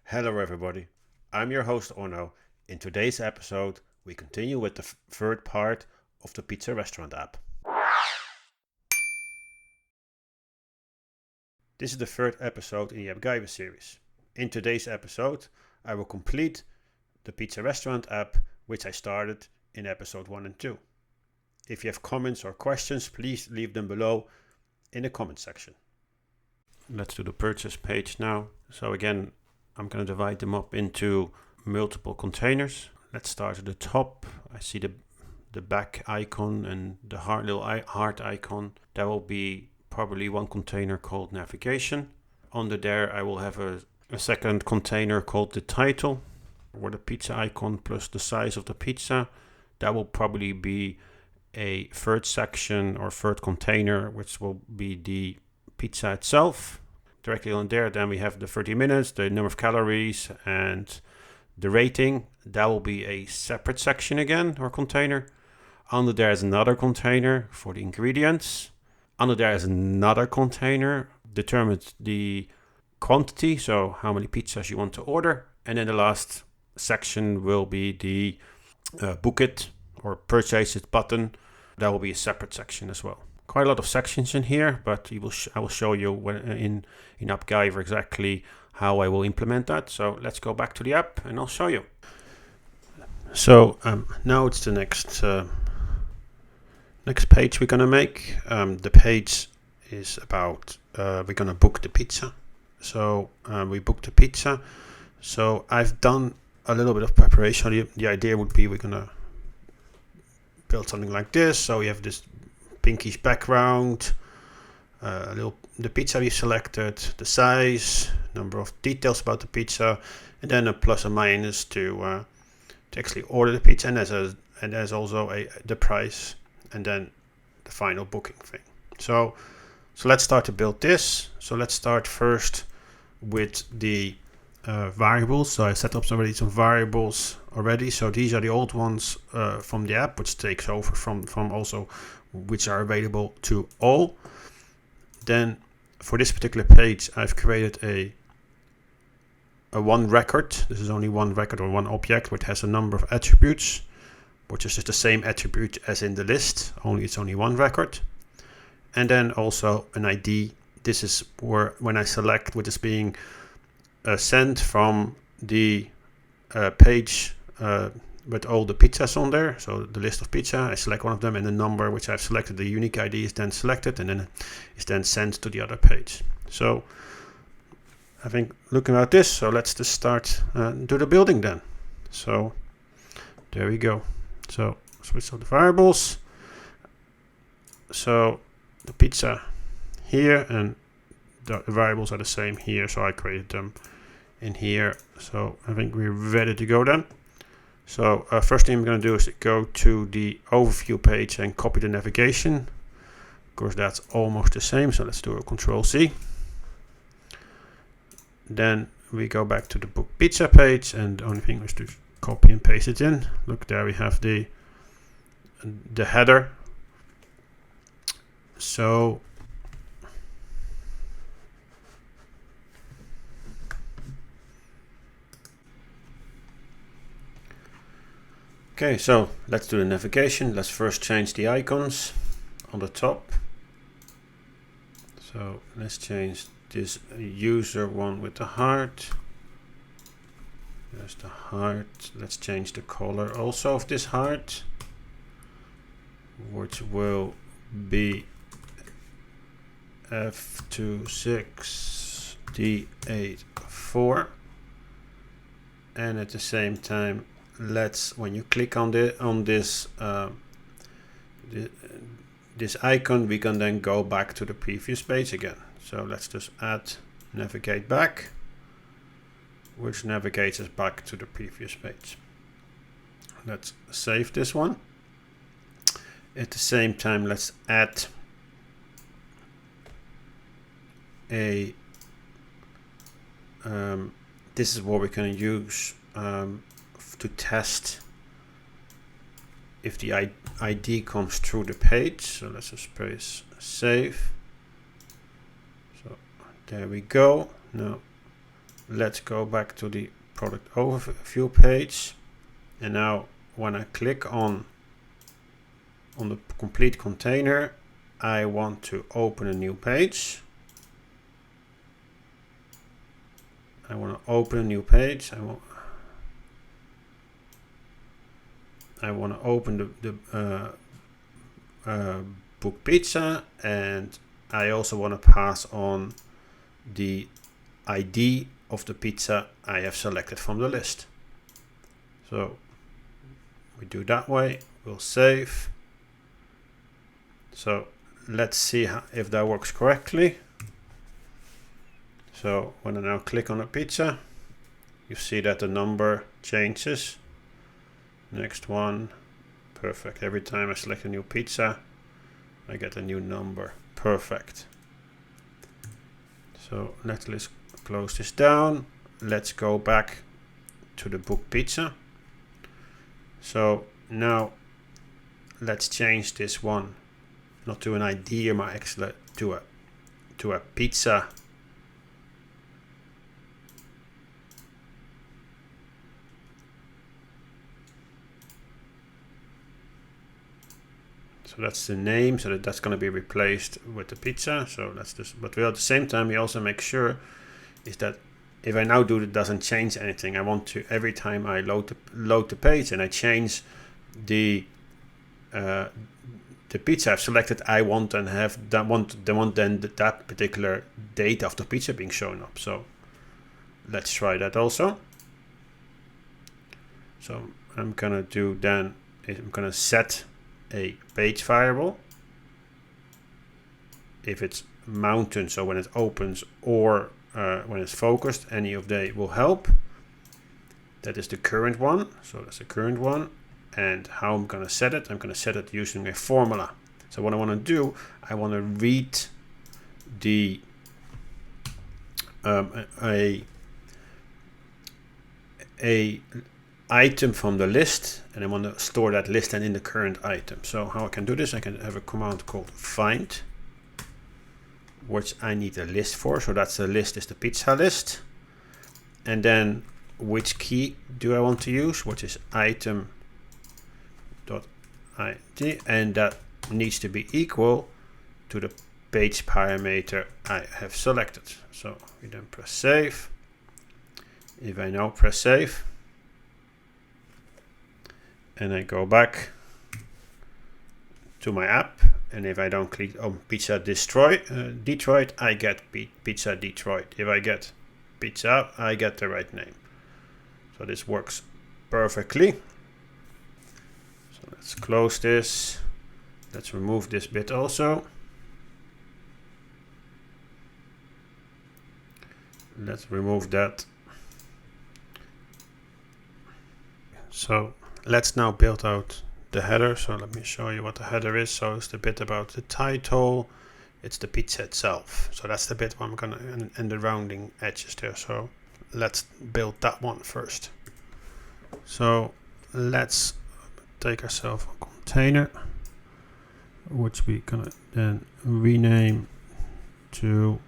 Hello everybody, I'm your host Orno. In today's episode, we continue with the third part of the pizza restaurant app. This is the third episode in the AppGyver series. In today's episode, I will complete the pizza restaurant app, which I started in episode 1 and 2. If you have comments or questions, please leave them below in the comment section. Let's do the purchase page now. So again, I'm going to divide them up into multiple containers. Let's start at the top. I see the back icon and the little heart icon. That will be probably one container called navigation. Under there I will have a second container called the title, or the pizza icon plus the size of the pizza. That will probably be a third section or third container, which will be the pizza itself. Directly on there, then we have the 30 minutes, the number of calories, and the rating. That will be a separate section again, or container. Under there is another container for the ingredients. Under there is another container determines the quantity, so how many pizzas you want to order. And then the last section will be the book it or purchase it button. That will be a separate section as well. Quite a lot of sections in here, but I will show you in AppGyver exactly how I will implement that. So let's go back to the app and I'll show you. So now it's the next page we're gonna make. The page is about we're gonna book the pizza. So we booked the pizza. So I've done a little bit of preparation. The idea would be we're gonna build something like this. So we have this pinkish background, the pizza we selected, the size, number of details about the pizza, and then a plus or minus to actually order the pizza, and there's also the price, and then the final booking thing. So let's start to build this. So let's start first with the variables. So I set up already some variables already. So these are the old ones from the app, which takes over from also which are available to all. Then for this particular page, I've created a one record. This is only one record or one object, which has a number of attributes, which is just the same attribute as in the list, only it's only one record. And then also an ID. This is where when I select what is being sent from the page with all the pizzas on there, so the list of pizza, I select one of them, and the number which I've selected, the unique ID, is then selected, and then is then sent to the other page. So I think looking at this, so let's just start do the building then. So there we go. So switch to the variables. So the pizza here, and the variables are the same here, so I created them in here. So I think we're ready to go then. So first thing I'm going to do is go to the overview page and copy the navigation. Of course, that's almost the same, so let's do a Control-C. Then we go back to the book pizza page, and the only thing is to copy and paste it in. Look, there we have the header. So okay, so let's do the navigation. Let's first change the icons on the top. So let's change this user one with the heart. There's the heart. Let's change the color also of this heart, which will be F26D84. And at the same time, when you click on this icon, we can then go back to the previous page again. So let's just add navigate back, which navigates us back to the previous page. Let's save this one. At the same time, let's add a this is what we can use to test if the ID comes through the page. So let's just press save. So there we go. Now let's go back to the product overview page. And now when I click on the complete container, I want to open a new page. I want to open a new page. I want to open the book pizza, and I also want to pass on the ID of the pizza I have selected from the list. So we do that way. We'll save. So let's see if that works correctly. So when I now click on a pizza, you see that the number changes. Next one. Perfect. Every time I select a new pizza, I get a new number. Perfect. So let's close this down. Let's go back to the book pizza. So now let's change this one, not to an ID, but actually to a pizza. So that's the name, so that's going to be replaced with the pizza. So that's just, but at the same time, we also make sure is that if I now do it, doesn't change anything. I want to, every time I load the page and I change the pizza I've selected, I want and have that that particular data of the pizza being shown up. So let's try that also. So I'm gonna do then, I'm gonna set a page variable. If it's mountain, so when it opens, or when it's focused, any of they will help. That is the current one. So that's the current one. And how I'm going to set it, I'm going to set it using a formula. So what I want to do, I want to read the a item from the list, and I want to store that list and in the current item. So how I can do this, I can have a command called find, which I need a list for. So that's the list, is the pizza list. And then which key do I want to use, which is item.id, and that needs to be equal to the page parameter I have selected. So we then press save. If I now press save and I go back to my app, and if I don't click on Pizza Detroit, I get Pizza Detroit. If I get pizza, I get the right name. So this works perfectly. So let's close this. Let's remove this bit also. Let's remove that. So let's now build out the header. So let me show you what the header is. So it's the bit about the title. It's the pizza itself. So that's the bit where I'm gonna, and the rounding edges there. So let's build that one first. So let's take ourselves a container, which we gonna then rename to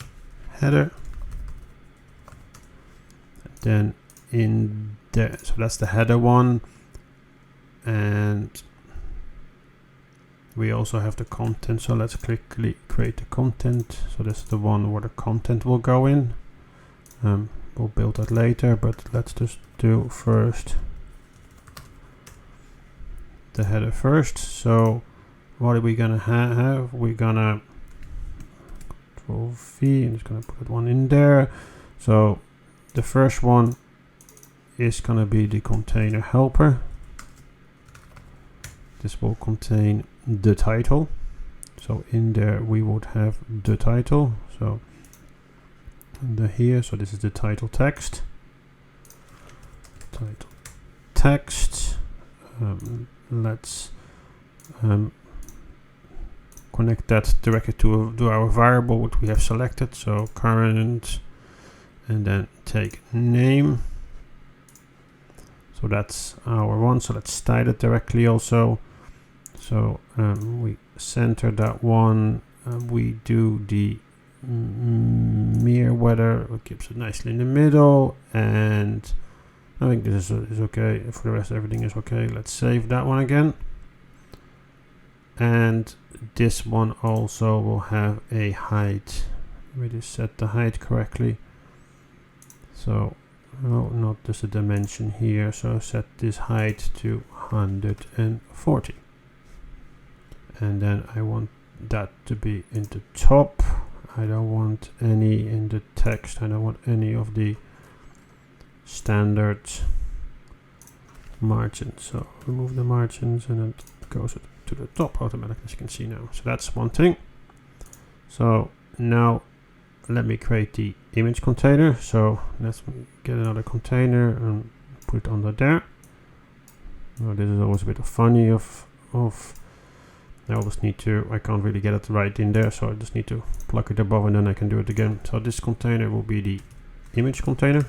header. Then in there, so that's the header one, and we also have the content. So let's quickly create the content. So this is the one where the content will go in. We'll build that later, but let's just do first the header first. So what are we gonna have? We're gonna Control V and just gonna put one in there. So the first one is gonna be the container helper. This will contain the title. So in there we would have the title. So here, so this is the title text. Title text. Let's connect that directly to our variable which we have selected. So current, and then take name. So that's our one. So let's style it directly also. So we center that one. We do the mere weather, it keeps it nicely in the middle, and I think this is okay. For the rest, everything is okay. Let's save that one again. And this one also will have a height. We just set the height correctly. So, oh, not just a dimension here. So set this height to 140. And then I want that to be in the top. I don't want any in the text. I don't want any of the standard margins. So remove the margins and it goes to the top automatically, as you can see now. So that's one thing. So now let me create the image container. So let's get another container and put it under there. Now this is always a bit of funny of I always need to, I can't really get it right in there, so I just need to plug it above and then I can do it again. So this container will be the image container.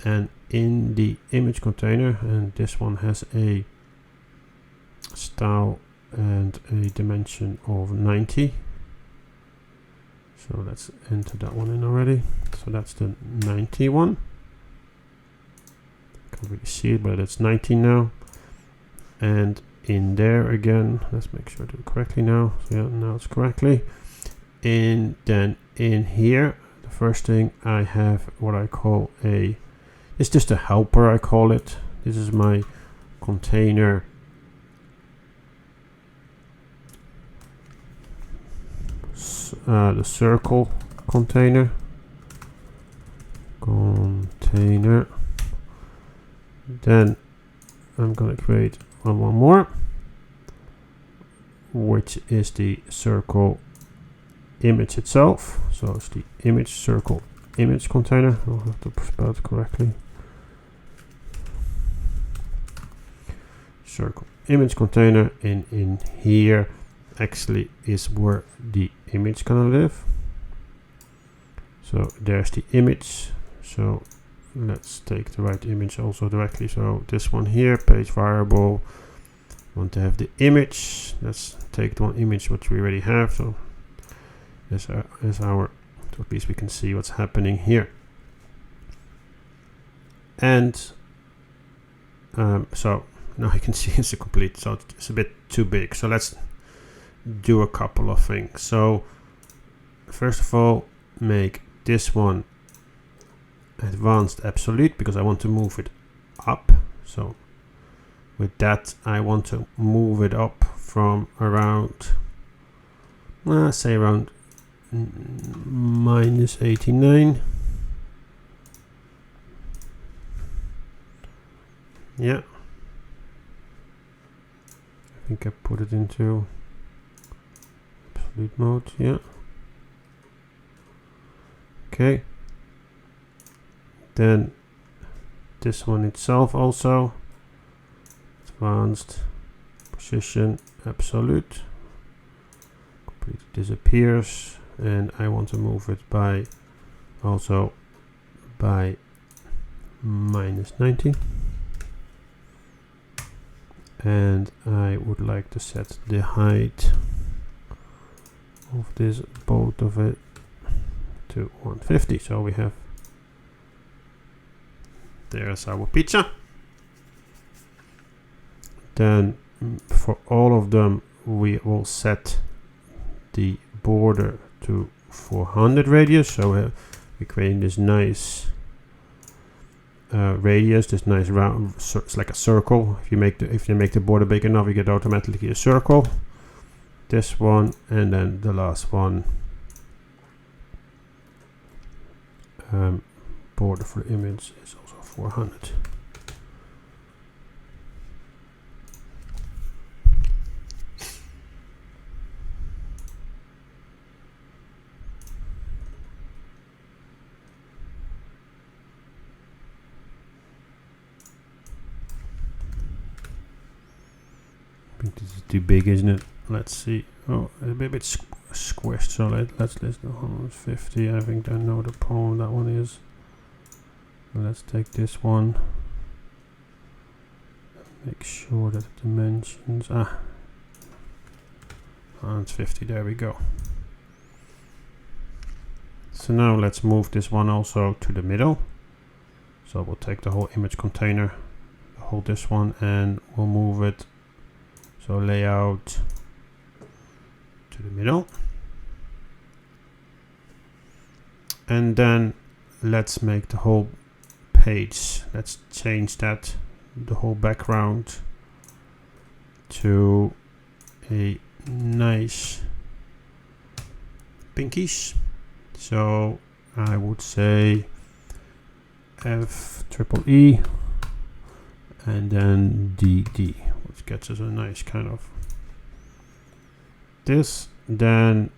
And in the image container, and this one has a style and a dimension of 90. So let's enter that one in already. So that's the 90 one. Can't really see it, but it's 90 now. And in there again, let's make sure I do it correctly now. So yeah, now it's correctly. And then in here, the first thing I have what I call it's just a helper, I call it. This is my container the circle container. Then I'm gonna create one more, which is the circle image itself. So it's the image circle image container. I'll have to spell it correctly. Circle image container, and in here actually is where the image gonna live. So there's the image. So let's take the right image also directly. So this one here, page variable, want to have the image. Let's take the one image which we already have. So this is our, so at least we can see what's happening here. And so now you can see it's a complete, so it's a bit too big. So let's do a couple of things. So first of all, make this one advanced absolute because I want to move it up. So with that, I want to move it up from around, say around -89. Yeah. I think I put it into absolute mode, yeah. Okay. Then this one itself also, advanced position absolute, completely disappears, and I want to move it by also by -90. And I would like to set the height of this, both of it, to 150. So we have, there's our pizza. Then for all of them we will set the border to 400 radius. So we're creating this nice radius, this nice round, it's like a circle. If you make the border big enough, you get automatically a circle. This one, and then the last one, border for the image is also 400. I think this is too big, isn't it? Let's see. Oh, a bit squished. So let's do 150. I think I know the problem that one is. Let's take this one. Make sure that the dimensions. 150. There we go. So now let's move this one also to the middle. So we'll take the whole image container, hold this one, and we'll move it. So layout to the middle. And then let's make the whole page. Let's change that, the whole background, to a nice pinkish. So I would say F-triple-E and then DD, which gets us a nice kind of this. Then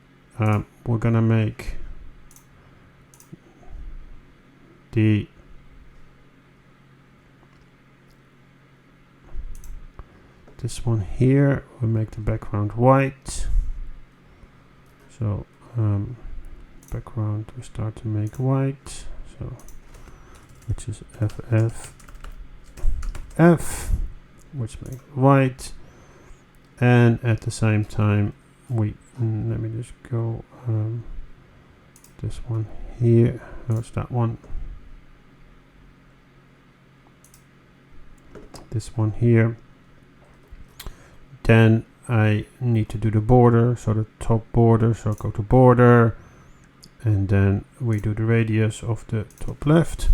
we're gonna make this one here, we'll make the background white. So background we start to make white, so which is F, which makes white, and at the same time we let me just go this one here. Oh, it's that one. This one here. Then I need to do the border, so the top border, so go to border, and then we do the radius of the top left.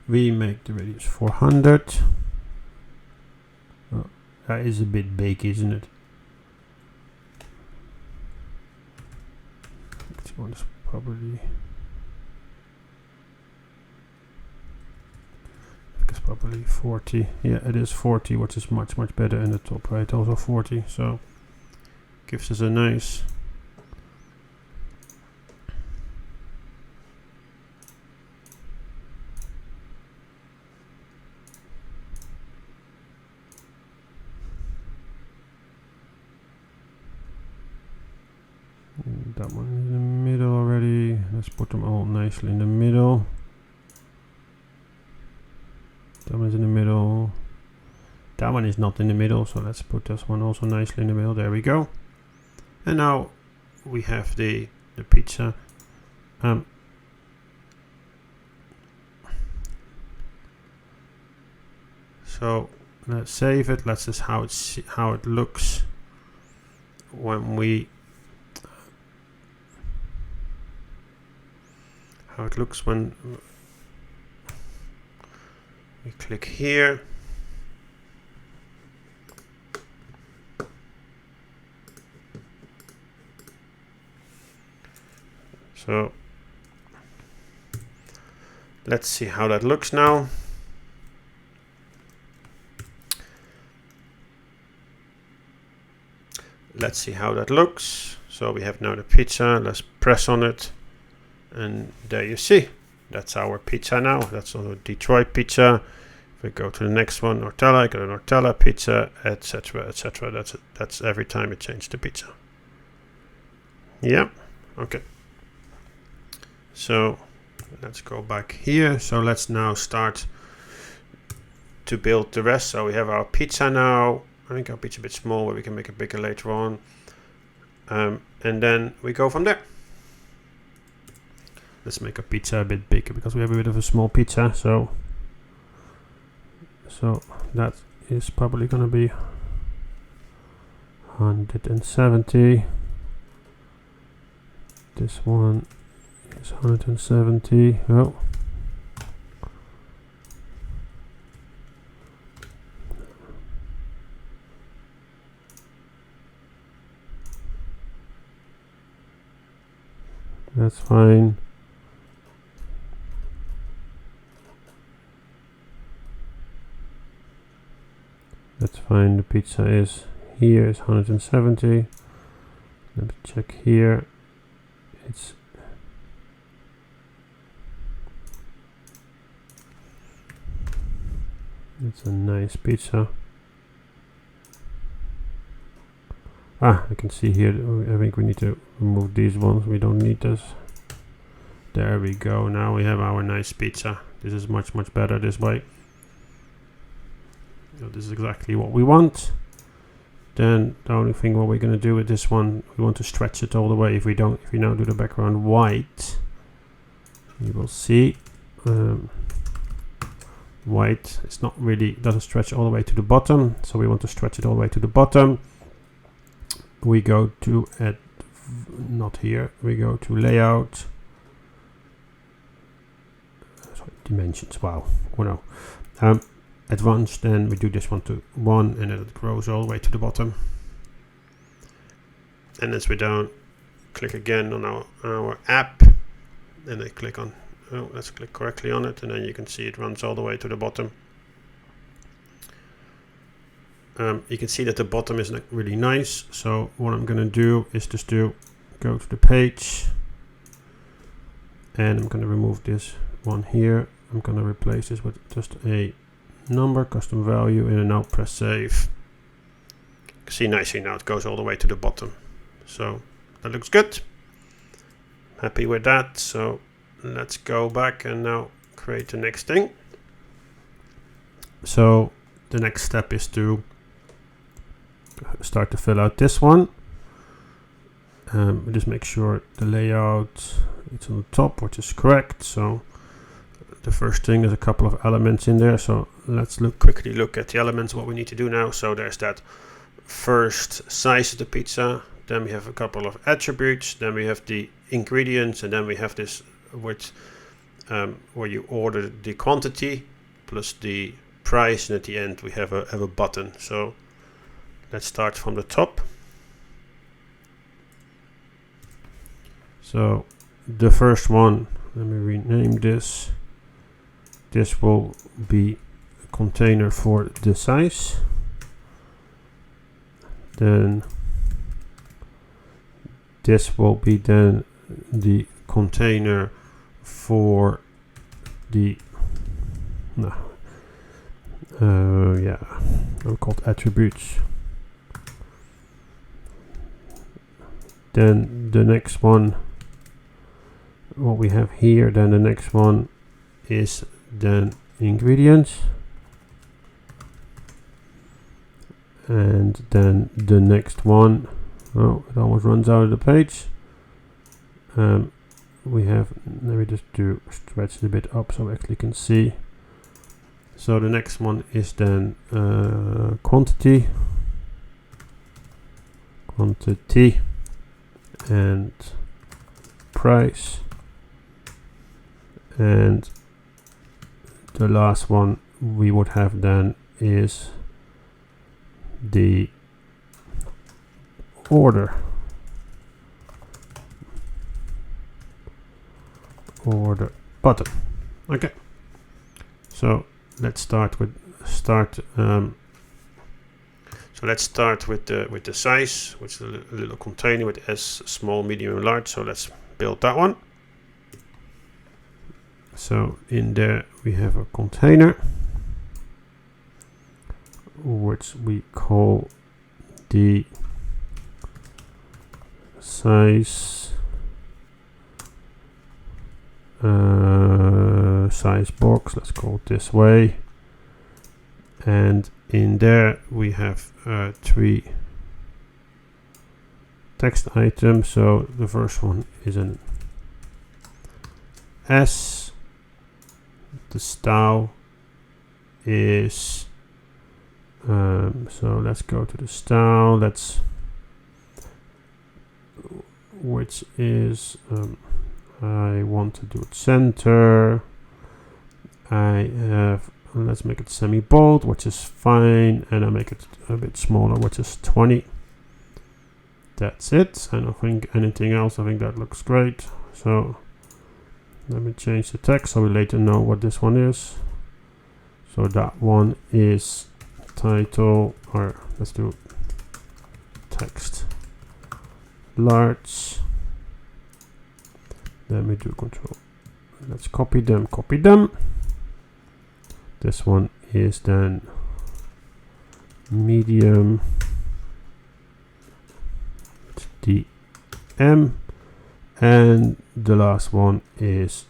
We make the radius 400. Oh, that is a bit big, isn't it? This one is probably probably 40. Yeah, it is 40, which is much better in the top right, also 40, so gives us a nice that one is in the middle already. Let's put them all nicely in the middle. That one's in the middle. That one is not in the middle, so let's put this one also nicely in the middle. There we go. And now we have the pizza. So let's save it. Let's just how it looks when we we click here. So let's see how that looks now. Let's see how that looks. So we have now the pizza. Let's press on it, and there you see. That's our pizza now. That's also Detroit pizza. If we go to the next one, Nortella, I got a Nortella pizza, etc., etc. That's every time it changes the pizza. Yeah. Okay. So let's go back here. So let's now start to build the rest. So we have our pizza now. I think our pizza a bit small, but we can make it bigger later on. And then we go from there. Let's make a pizza a bit bigger because we have a bit of a small pizza. So that is probably going to be 170. This one is 170. Oh. That's fine. That's fine. The pizza is here is 170. Let me check here. It's a nice pizza. I can see here. I think we need to remove these ones. We don't need this. There we go. Now we have our nice pizza. This is much better this way. So this is exactly what we want. then the only thing what we're going to do with this one, we want to stretch it all the way. If we now do the background white, you will see white, it's not really, doesn't stretch all the way to the bottom, so we want to stretch it all the way to the bottom. We go to not here, we go to layout, sorry, dimensions, wow, oh no, advanced, then we do this one to 1, and then it grows all the way to the bottom. And as we down, click again on our app, and I click on, let's click correctly on it, and then you can see it runs all the way to the bottom. You can see that the bottom is really nice, so what I'm going to do is just go to the page, and I'm going to remove this one here. I'm going to replace this with just a number, custom value, and now press save. You can see nicely now it goes all the way to the bottom, so that looks good. Happy with that, so let's go back and now create the next thing. So the next step is to start to fill out this one. Just make sure the layout it's on the top, which is correct. So the first thing is a couple of elements in there, so let's quickly look at the elements, what we need to do now. So there's that first size of the pizza, then we have a couple of attributes, then we have the ingredients, and then we have this which where you order the quantity plus the price, and at the end we have a button. So let's start from the top. So the first one, let me rename this. This will be a container for the size. Then this will be then the container for the they're called attributes. Then the next one, what we have here, then the next one is then ingredients, and then the next one, oh, it almost runs out of the page. We have, let me just stretch it a bit up so we actually can see. So the next one is then quantity, and price, and the last one we would have then is the order button. Okay, so let's start with the size, which is a little container with S, small, medium, and large. So let's build that one. So in there we have a container which we call the size box, let's call it this way, and in there we have 3 text items. So the first one is an S, the style is so let's go to the style, which is I want to do it center. I have, let's make it semi-bold, which is fine, and I make it a bit smaller, which is 20. That's it. I don't think anything else. I think that looks great. So let me change the text so we later know what this one is. So that one is title, or let's do text large. Let me do control. Let's copy them. This one is then medium, the M, and the last one is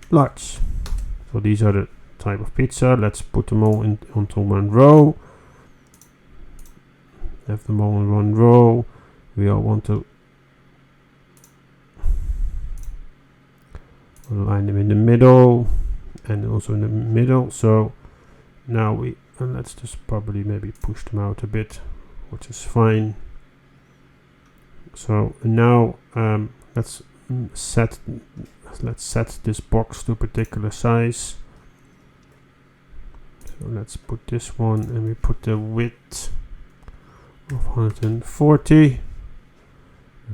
large. So these are the type of pizza. Let's put them all onto one row. have them all in one row. We all want to align them in the middle and also in the middle. So now we let's just probably maybe push them out a bit, which is fine. So now let's set this box to a particular size. So let's put this one, and we put the width of 140. I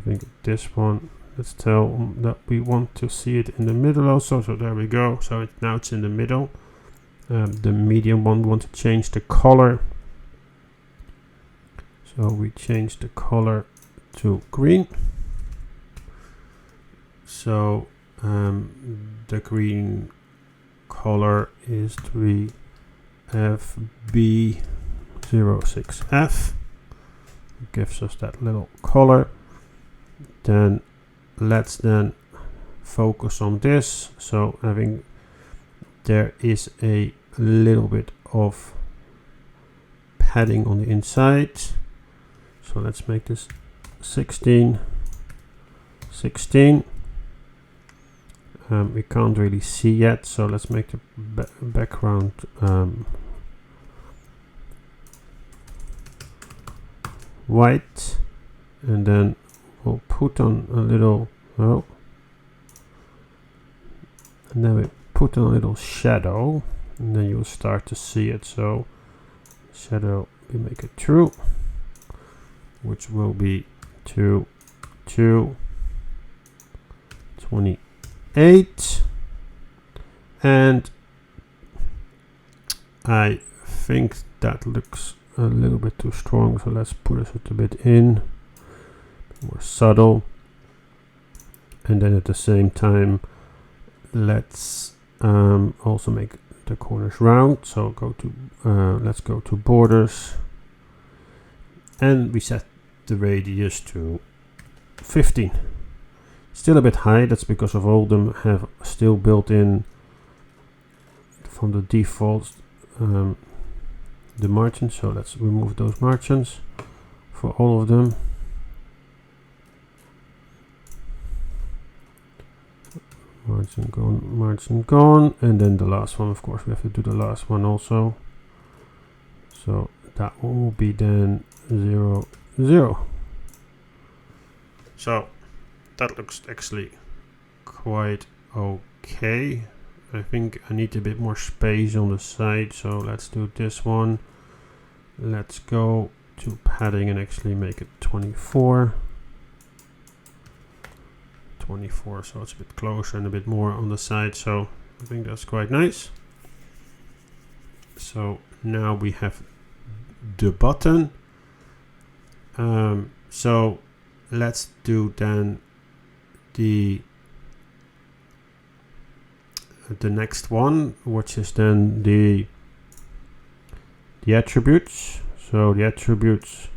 think this one, let's tell that we want to see it in the middle also. So there we go. So now it's in the middle. The medium one, we want to change the color. So we change the color to green. So the green color is 3FB06F. It gives us that little color. Then let's focus on this. So having there is a little bit of padding on the inside. So let's make this 16. We can't really see yet, so let's make the background white, and then we'll put on a little and then we put on a little shadow, and then you'll start to see it. So shadow, we make it true, which will be 28, and I think that looks a little bit too strong, so let's push it a bit in, more subtle. And then at the same time, let's also make the corners round. So let's go to borders, and we set the radius to 15. Still a bit high, that's because of all of them have still built in from the defaults the margins. So let's remove those margins for all of them. Margin gone, and then the last one, of course we have to do the last one also. So that one will be then 0, 0. So that looks actually quite okay. I think I need a bit more space on the side, so let's do this one. Let's go to padding and actually make it 24, so it's a bit closer and a bit more on the side. So I think that's quite nice. So now we have the button. So let's do then the next one, which is then the attributes. So the attributes,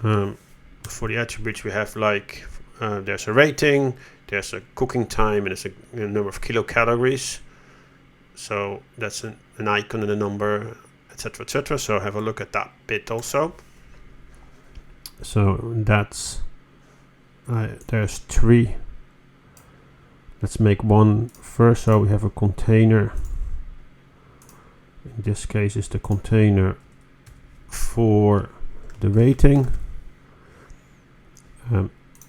for the attributes we have like there's a rating, there's a cooking time, and there's a number of kilocalories. So that's an icon and a number, etc., etc. So have a look at that bit also. So that's there's 3. Let's make one first. So we have a container. In this case is the container for the rating.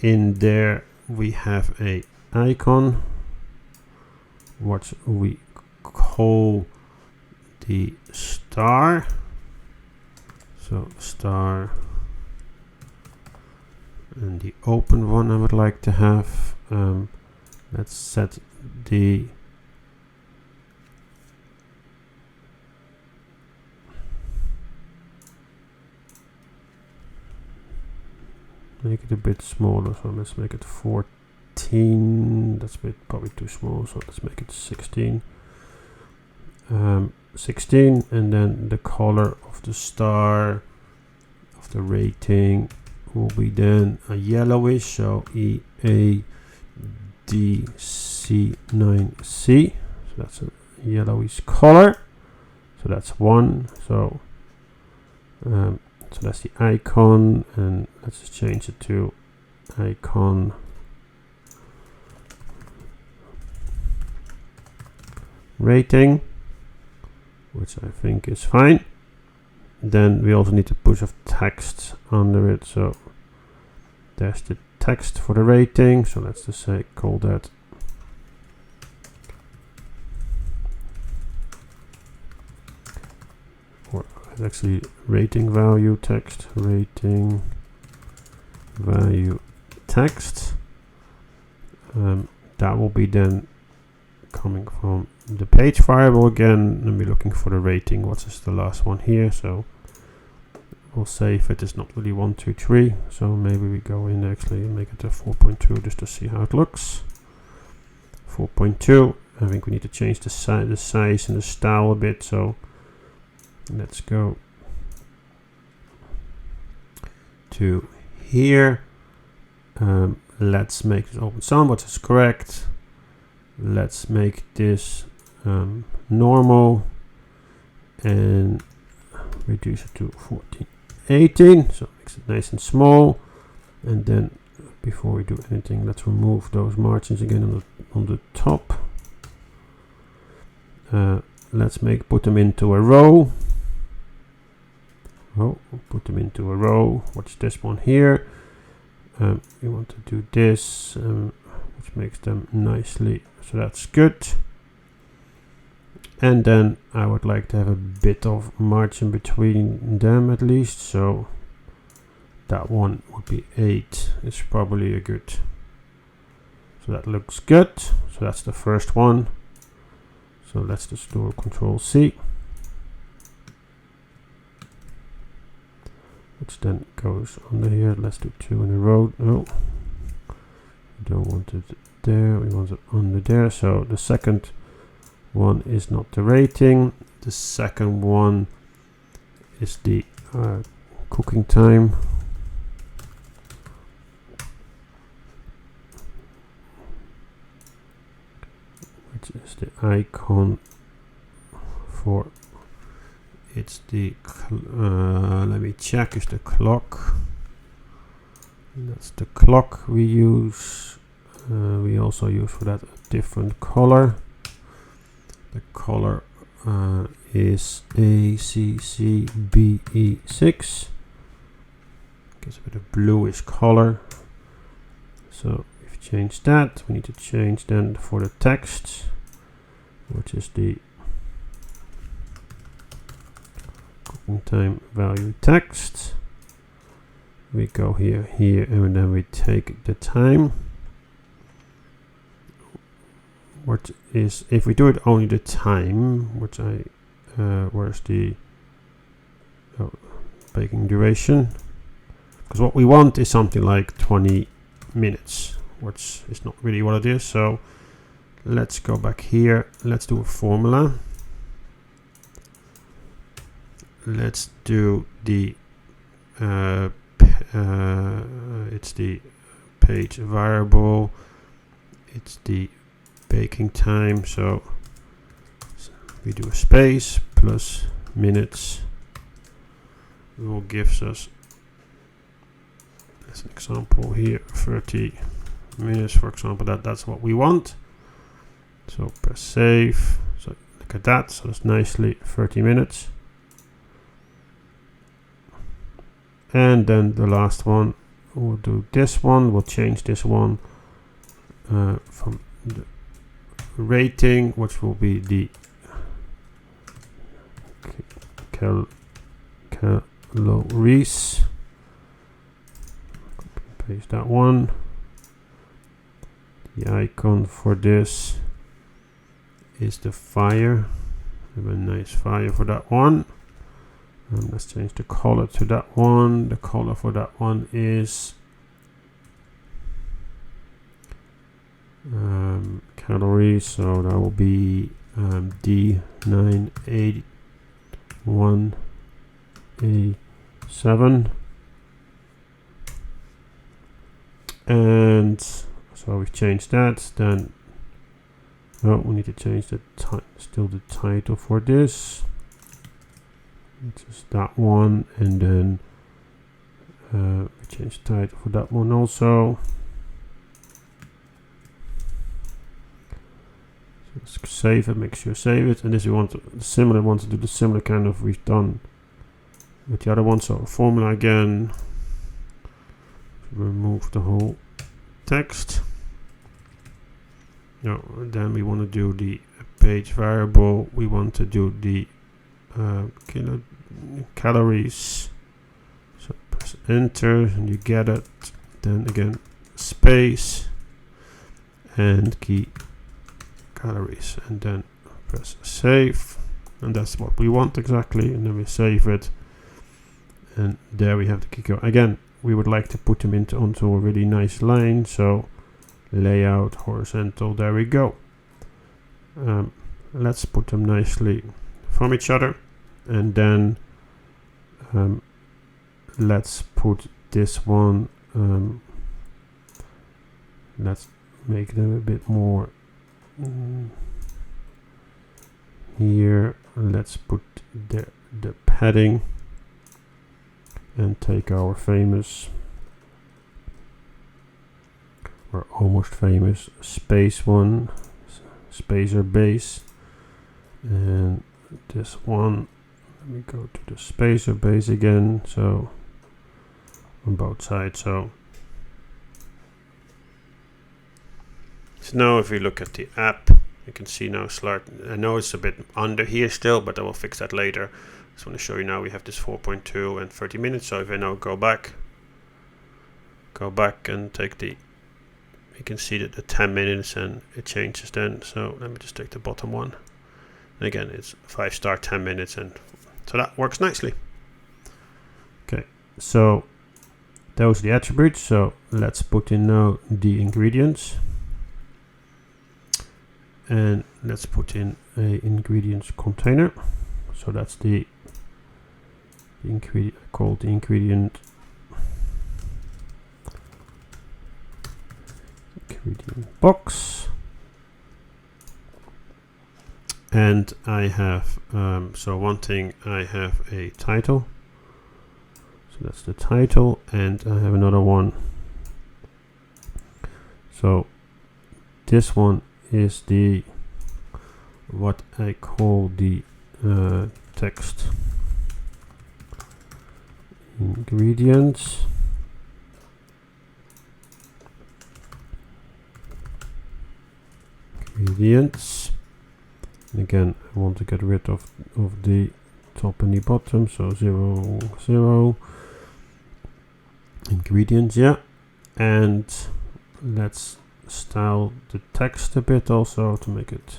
In there we have a icon, what we call the star. So star, and the open one I would like to have. Let's set the make it a bit smaller, so let's make it 14. That's probably too small, so let's make it 16. 16, and then the color of the star of the rating will be then a yellowish, so EADC9C. So that's a yellowish color. So that's 1. So So that's the icon, and let's just change it to icon rating, which I think is fine. Then we also need to push of text under it. So there's the text for the rating. So let's just say call that actually rating value text, rating value text. That will be then coming from the page variable again, and we're looking for the rating. What is the last one here? So we'll save it. It's not really 1, 2, 3. So maybe we go in actually and make it a 4.2 just to see how it looks. 4.2. I think we need to change the size and the style a bit. So let's go to here. Let's make this open sound, what is correct. Let's make this normal and reduce it to 1418, so it makes it nice and small. And then before we do anything, let's remove those margins again on the top. Let's put them into a row. Put them into a row. What's this one here? We want to do this, which makes them nicely. So that's good. And then I would like to have a bit of margin between them at least. So that one would be 8. It's probably a good. So that looks good. So that's the first one. So let's just do a Control C. Which then goes under here. Let's do 2 in a row. No, we don't want it there. We want it under there. So the second one is not the rating. The second one is the cooking time. Which is the icon for. It's the, let me check, is the clock. And that's the clock we use. We also use for that a different color. The color is ACCBE6. Gives a bit of bluish color. So if you change that, we need to change then for the text, which is the time value text. We go here, and then we take the time. What is, if we do it only the time, which I, where's the baking duration? Because what we want is something like 20 minutes, which is not really what it is. So let's go back here. Let's do a formula. Let's do the it's the page variable, it's the baking time, so we do a space plus minutes. It will give us, as an example here, 30 minutes, for example. That's what we want. So press save. So look at that. So it's nicely 30 minutes. And then the last one, we'll do this one. We'll change this one from the rating, which will be the calories. Paste that one. The icon for this is the fire. Have a nice fire for that one. Let's change the color to that one. The color for that one is calories, so that will be D981A7. And so we've changed that. Then we need to change the still the title for this, which is that one, and then we change title for that one also. So let's save it, make sure you save it, and this we want to do the similar kind of we've done with the other one. So formula again, remove the whole text. Now then we want to do the page variable, we want to do the calories. So press enter and you get it. Then again space and key calories, and then press save, and that's what we want exactly. And then we save it, and there we have the key calories. Again, we would like to put them onto a really nice line, so layout horizontal, there we go. Let's put them nicely from each other, and then let's put this one, let's make them a bit more here. Let's put the padding and take our famous or almost famous space one, spacer base, and this one, let me go to the spacer base again, so on both sides. So now if we look at the app, you can see now I know it's a bit under here still, but I will fix that later. I just want to show you now we have this 4.2 and 30 minutes. So if I now go back and take the, you can see that the 10 minutes and it changes then. So let me just take the bottom one. And again, it's 5-star 10 minutes, and so that works nicely. Okay, so those are the attributes. So let's put in now the ingredients. And let's put in a ingredients container. So that's the ingredient, called the ingredient box. And I have so one thing, I have a title. So that's the title, and I have another one. So this one is the what I call the text ingredients. And again, I want to get rid of the top and the bottom, so 0, 0 ingredients, yeah. And let's style the text a bit also to make it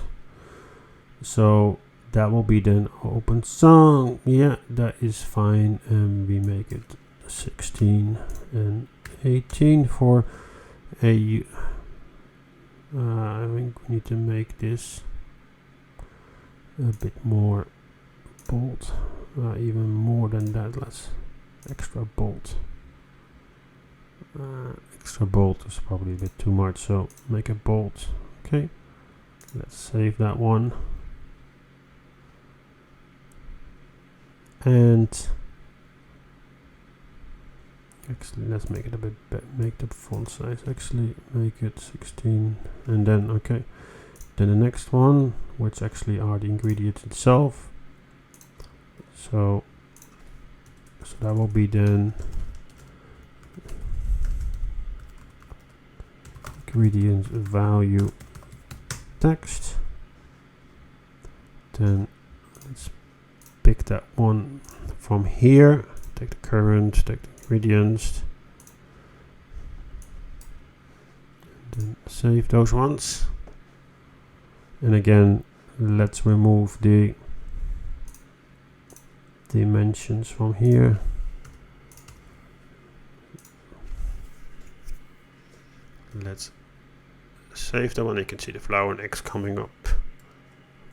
so that will be then open song, yeah, that is fine. And we make it 16 and 18 for a I think we need to make this a bit more bold, even more than that. Let's extra bold. Extra bold is probably a bit too much, so make it bold. Okay, let's save that one, and actually let's make it a bit make the font size actually make it 16, and then okay, then the next one, which actually are the ingredients itself. So that will be then ingredients value text. Then let's pick that one from here, take the current, take the ingredients, and then save those ones. And again, let's remove the dimensions from here. Let's save that one. You can see the flower and eggs coming up,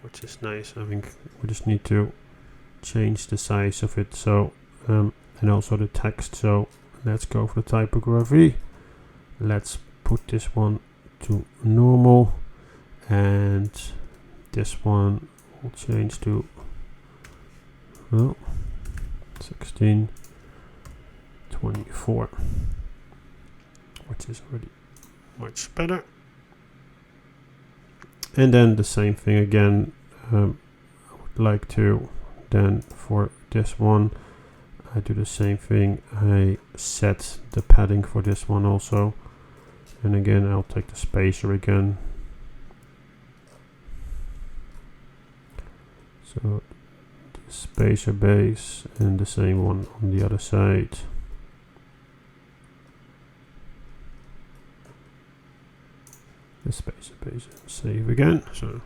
which is nice. I think we just need to change the size of it, so and also the text. So let's go for the typography. Let's put this one to normal, and this one will change to 16, 24, which is already much better. And then the same thing again. I would like to then for this one I do the same thing. I set the padding for this one also, and again I'll take the spacer again. So the spacer base and the same one on the other side. The spacer base and save again. So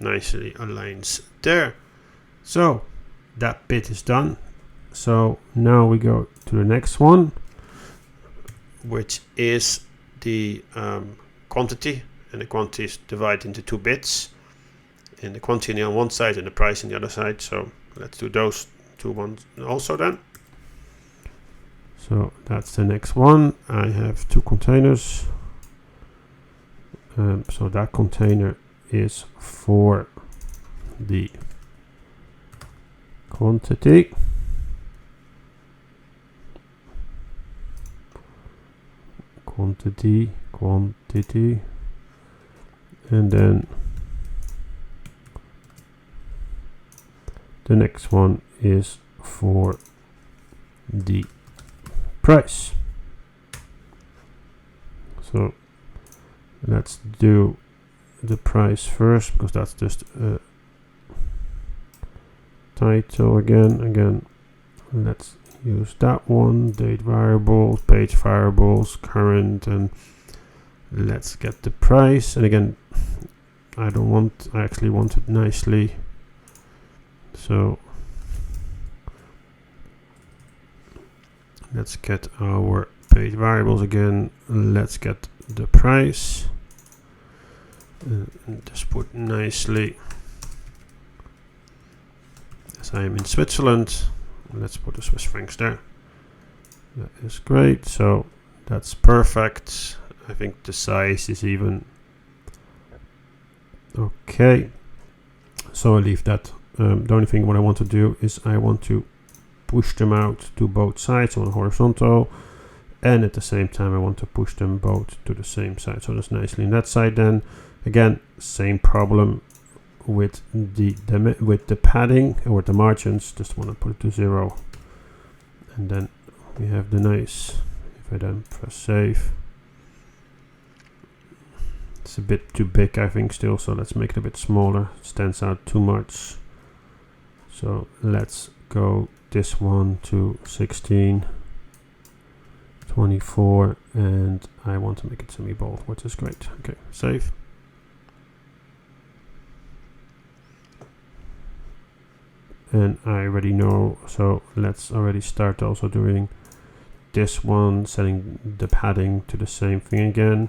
nicely aligns there. So that bit is done. So now we go to the next one, which is the quantity, and the quantity is divided into 2 bits, and the quantity on one side and the price on the other side. So let's do those 2 ones also then. So that's the next one. I have 2 containers. So that container is for the quantity. Quantity, and then the next one is for the price. So let's do the price first, because that's just a title again. Let's use that one. Date variables, page variables, current, and let's get the price. And again, I actually want it nicely. So let's get our page variables again. Let's get the price. And just put nicely, as I am in Switzerland, let's put the Swiss francs there. That is great. So that's perfect. I think the size is even okay. So I leave that. The only thing what I want to do is I want to push them out to both sides on horizontal, and at the same time I want to push them both to the same side. So that's nicely in that side. Then again, same problem with the padding or with the margins. Just want to put it to 0, and then we have the nice. If I then press save, it's a bit too big I think still, so let's make it a bit smaller. It stands out too much. So let's go this one to 16, 24, and I want to make it semi-bold, which is great. Okay, save. And I already know, so let's already start also doing this one, setting the padding to the same thing again.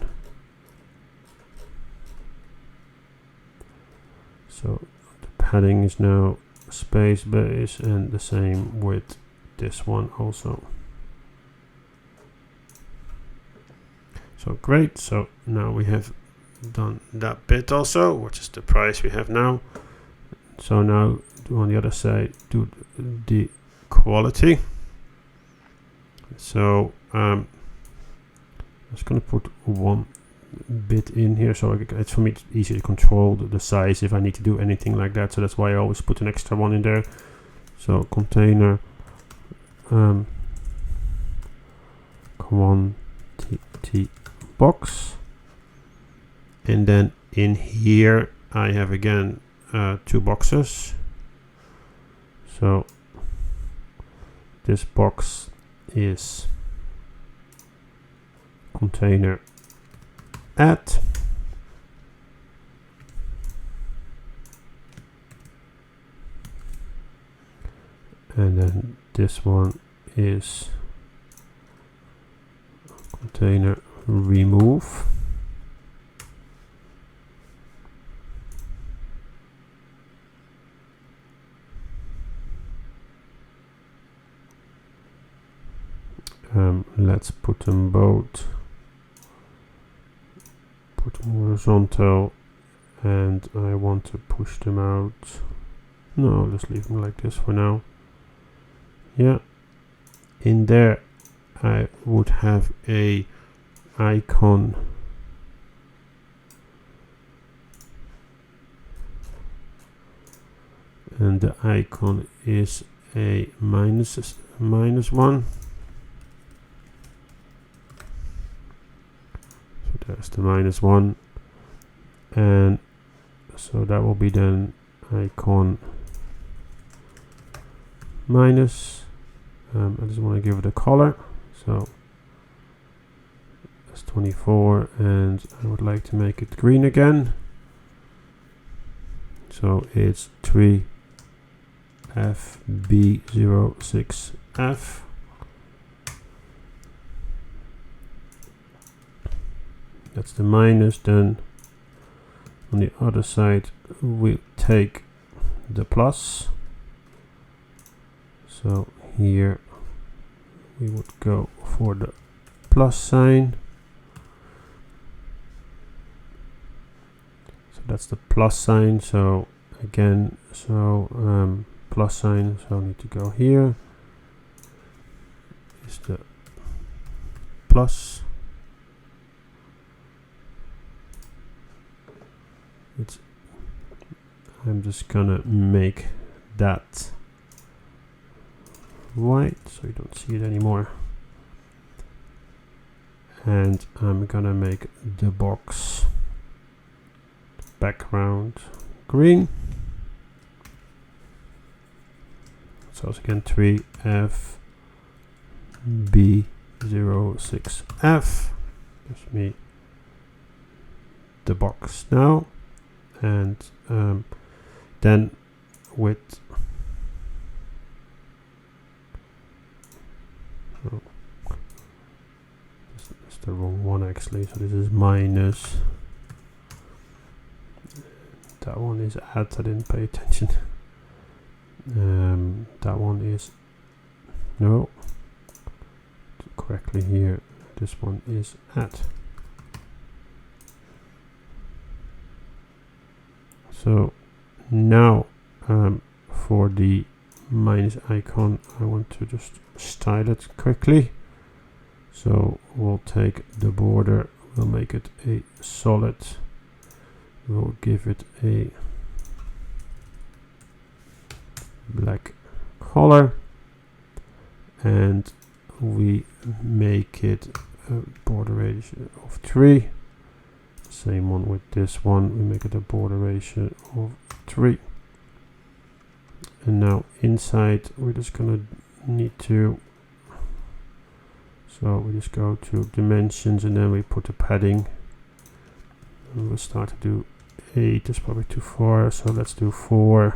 So the padding is now space base, and the same with this one also. So great. So now we have done that bit also, which is the price we have now. So now on the other side do the quality. So I'm just going to put 1 bit in here, so it's for me easy to control the size if I need to do anything like that. So that's why I always put an extra one in there. So container quantity box, and then in here I have again 2 boxes. So this box is container add, and then this one is container remove, let's put them both, put them horizontal, and I want to push them out. No, just leave them like this for now. Yeah, in there I would have a icon and the icon is a minus one. So there's the -1, and so that will be then icon minus. I just want to give it a color, so that's 24, and I would like to make it green again, so it's 3FB06F. That's the minus. Then on the other side we take the plus, so here we would go for the plus sign. So that's the plus sign. So again, plus sign, so I need to go here. Is the plus. I'm just gonna make that white so you don't see it anymore, and I'm gonna make the box background green. So it's again 3FB06F. Gives me the box now, and then with that's the wrong one actually, so this is minus, that one is add, I didn't pay attention. That one is no, correctly here, this one is add. So now for the minus icon I want to just style it quickly, so we'll take the border, we'll make it a solid, we'll give it a black color, and we make it a border radius of 3. Same one with this one, we make it a border ratio of 3. And now inside we're just gonna need to, so we just go to dimensions and then we put the padding, and we'll start to do 8, is probably too far, so let's do 4,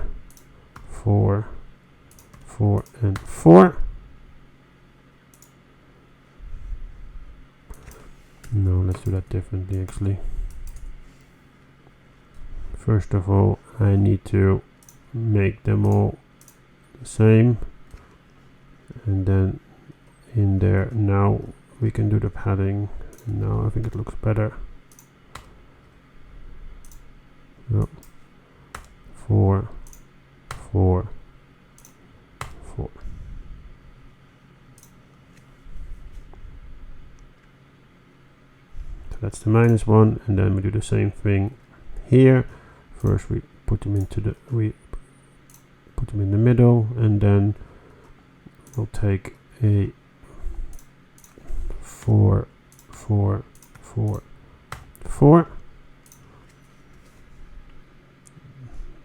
4, 4 and 4. No, let's do that differently actually. First of all, I need to make them all the same, and then in there now we can do the padding. Now I think it looks better. So 4, 4, 4. So that's the -1, and then we do the same thing here. First we put them into the, we put them in the middle, and then we'll take a 4, 4, 4, 4.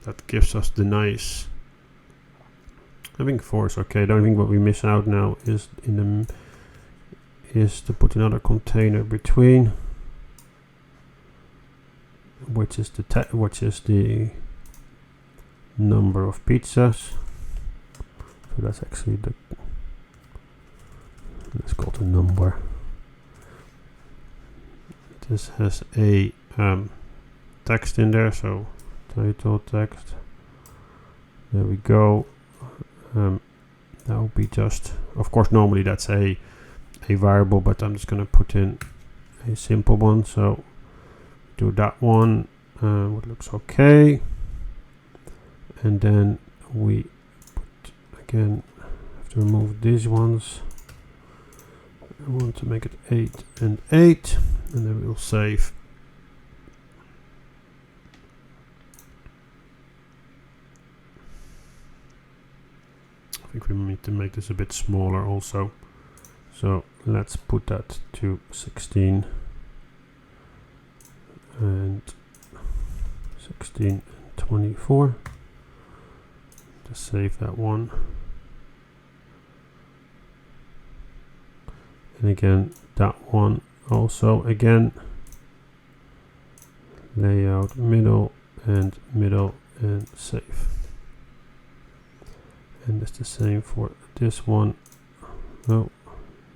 That gives us the nice, I think 4 is okay. The only thing what we miss out now is is to put another container between, which is the number of pizzas. So that's actually the, let's call it a number. This has a text in there, so title text. There we go. That will be just, of course normally that's a variable, but I'm just going to put in a simple one. So do that one, what looks okay, and then we put, again have to remove these ones, I want to make it 8 and 8, and then we'll save. I think we need to make this a bit smaller also. So let's put that to 16 and 16 and 24. Just save that one. And again, that one also again. Layout middle and save. And it's the same for this one. Oh,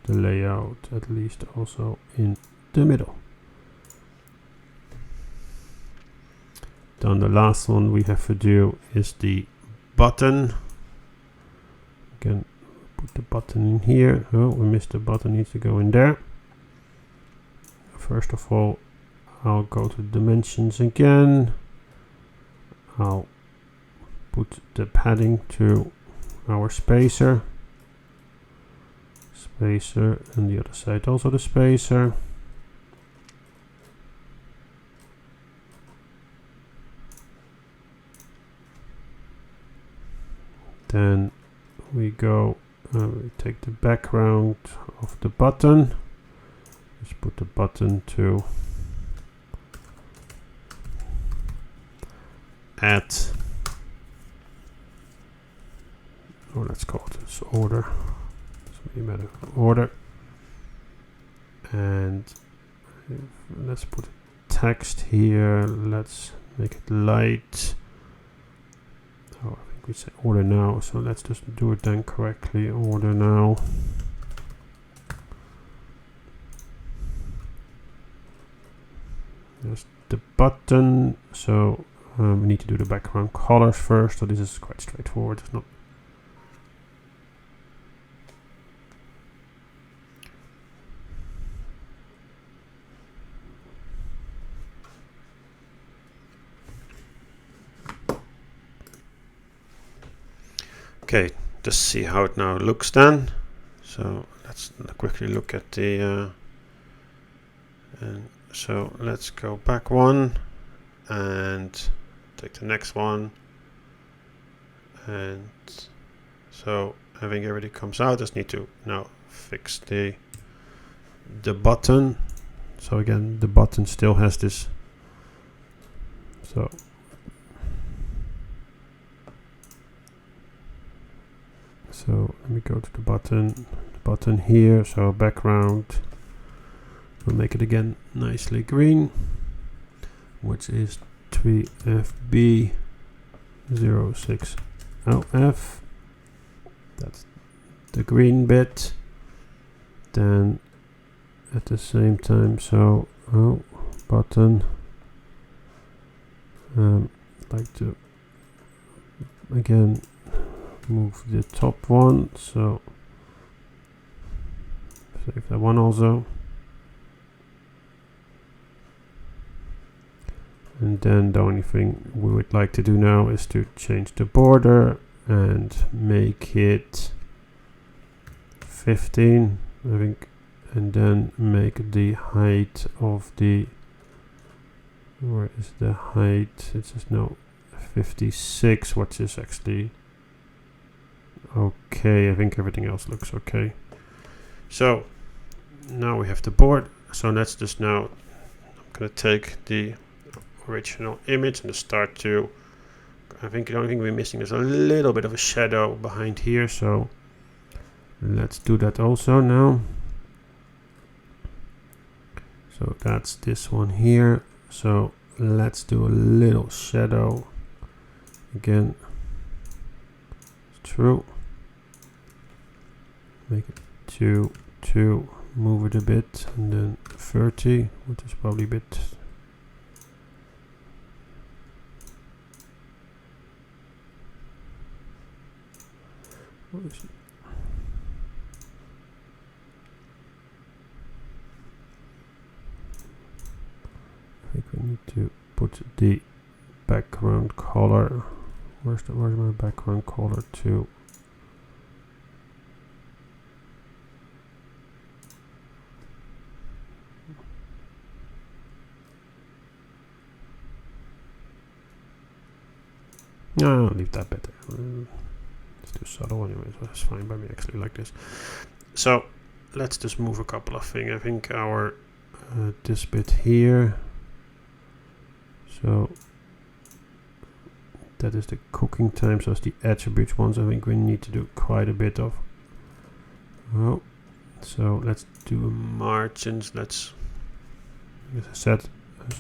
the layout at least also in the middle. Then the last one we have to do is the button. Again, put the button in here. Oh, we missed the button, needs to go in there. First of all, I'll go to dimensions again. I'll put the padding to our spacer. Spacer, and the other side also the spacer. Then we go, we take the background of the button. Let's put the button to add, oh, let's call this order. Matter order, and let's put text here. Let's make it light. Oh, I think we say order now, so let's just do it then correctly. Order now. There's the button. So we need to do the background colors first. So this is quite straightforward. It's not. Okay, just see how it now looks then. So let's quickly look at the and so let's go back one and take the next one, and so I think everything comes out. Just need to now fix the button. So again, the button still has this, so let me go to the button here. So background, we'll make it again nicely green, which is 3FB06LF. That's the green bit. Then at the same time, so button, like to again move the top one, so save that one also, and then the only thing we would like to do now is to change the border and make it 15, I think, and then make the height of the, where is the height? It's just no 56, which is actually okay. I think everything else looks okay. So now we have the board. So let's just now, I'm going to take the original image and start to, I think the only thing we're missing is a little bit of a shadow behind here. So let's do that also now. So that's this one here. So let's do a little shadow again. True. Make it 2, move it a bit, and then 30, which is probably a bit. What is it? I think we need to put the background color. Where's my background color to? No, I'll leave that bit there. It's too subtle anyway, so that's fine by me actually like this. So let's just move a couple of things. I think our this bit here, so that is the cooking time, so it's the attributes ones. I think we need to do quite a bit of. Oh, so let's do margins. Let's, as I said,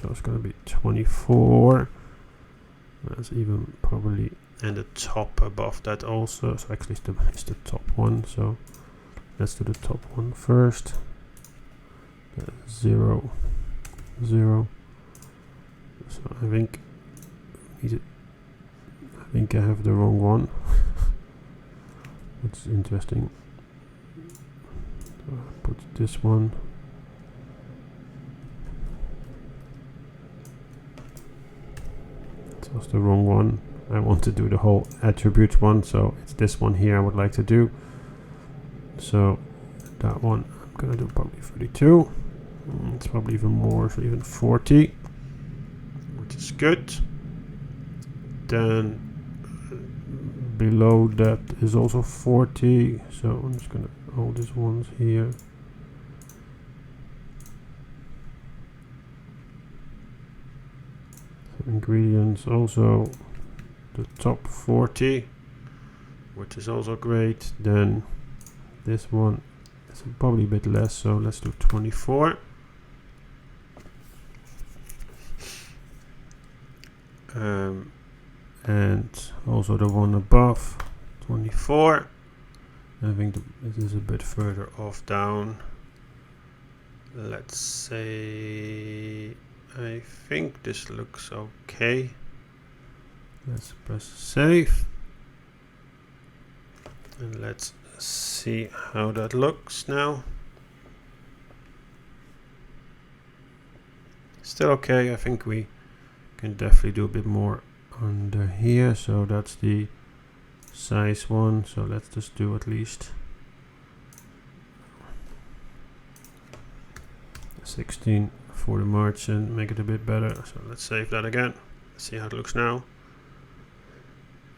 so it's going to be 24. That's even probably, and the top above that also. So actually it's the top one. So let's do the top one first. 0, 0. So I think I have the wrong one. That's interesting. So I put this one. That was the wrong one. I want to do the whole attributes one, so it's this one here I would like to do. So that one I'm gonna do probably 32. It's probably even more, so even 40, which is good. Then below that is also 40, so I'm just gonna hold these ones here. So ingredients also the top 40, which is also great. Then this one is probably a bit less, so let's do 24. And also the one above 24. I think this is a bit further off down. Let's say I think this looks okay. Let's press save and let's see how that looks now. Still okay. I think we can definitely do a bit more under here. So that's the size one, so let's just do at least 16 for the margin, make it a bit better. So let's save that again. Let's see how it looks now.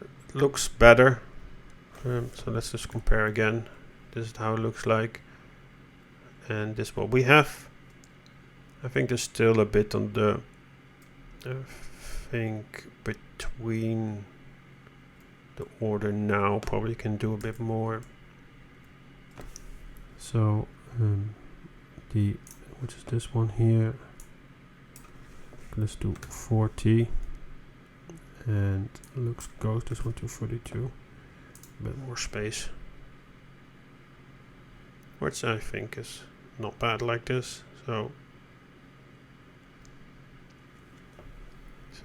It looks better. So let's just compare again. This is how it looks like, and this is what we have. I think there's still a bit on the think between the order now, probably can do a bit more. So which is this one here, let's do 40, and goes this one to 42, a bit more space, which I think is not bad like this. So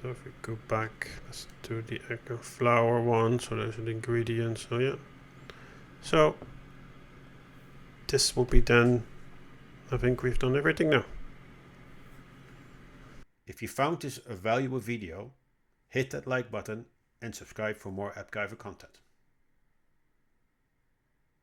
if we go back, let's do the egg flour one. So there's the ingredients. So yeah. So this will be done. I think we've done everything now. If you found this a valuable video, hit that like button and subscribe for more AppGyver content.